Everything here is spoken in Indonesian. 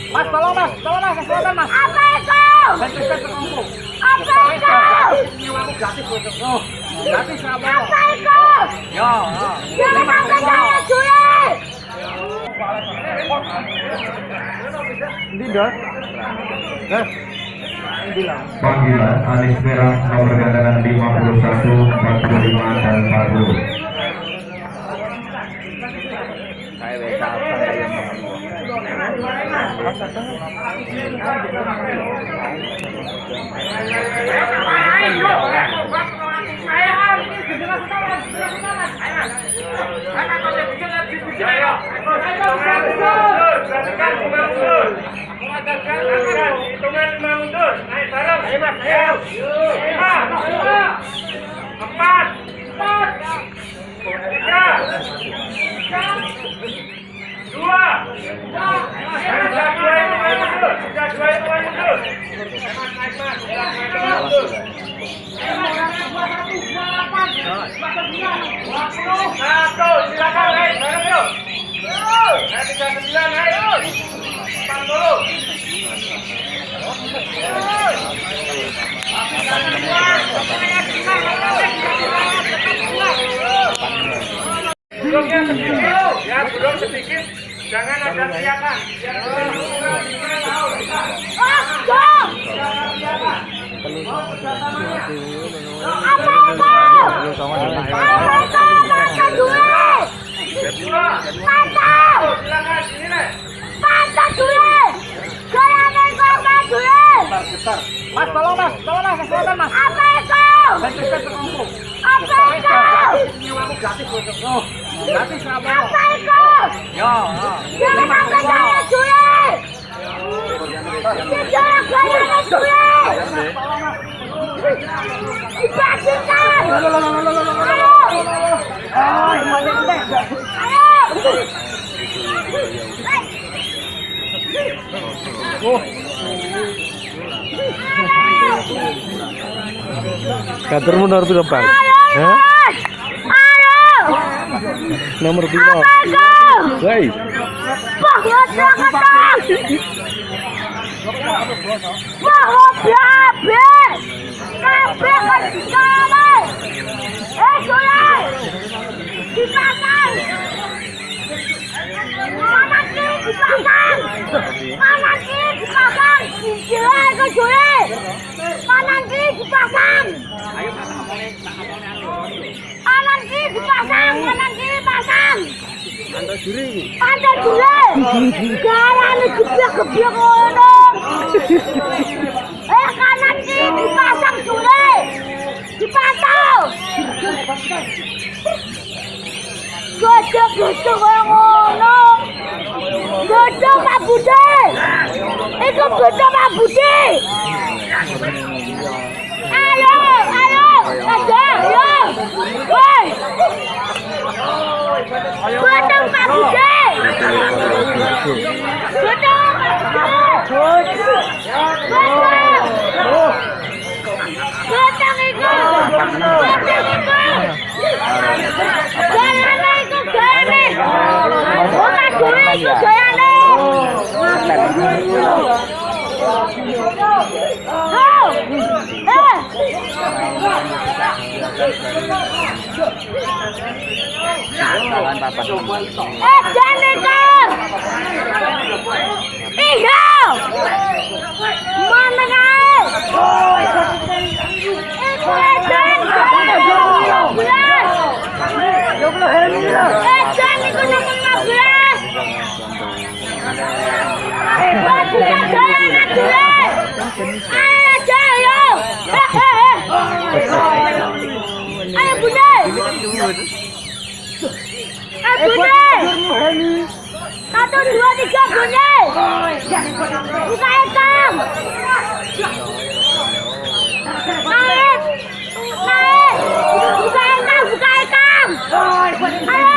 Mas, tolong mas, kesempatan mas. Apa itu? Apa itu? Gratis apa? Apa itu? Ya. Jangan sampai saya culik. Ini dah. Bilang. Panggilan Anis Merah nomor gandangan 51, 45 dan 40. Hitungan 5 mundur, naik bareng. Ayo mas, ayo. 5, 4, 1, silakan naik bareng yuk. 39 naik. 40. Duduknya sedikit, ya duduk sedikit, jangan ada teriakan. Mas, tolong mas, kesempatan mas. Apa itu? Apa itu? Gratis apa? Apa itu? Ya. Jangan sampai saya culik. Jangan saya culik. Dipastikan. Kantormu nomor piro, Bang? Hah? Nomor piro? Hei. Pantai jure. Garane geblek-geblek ngono. Kanan kiri dipasang jure. Dipantau. Gojok-gojok koyo ngono. Gojok Pak Budi. Iku gojok Pak Budi. Ayo. Ayo. Woi. Gotong Pak Budi. Gotong Pak Budi. Gotong iku. Gayane iku gayane. Ora duwe iku gayane. Janitor! Iya! Mana naik? Ayo Bunda. Bunda. 1, 2, 3 Bunda. Buka ekam. Naik. Buka ekam. Ayo.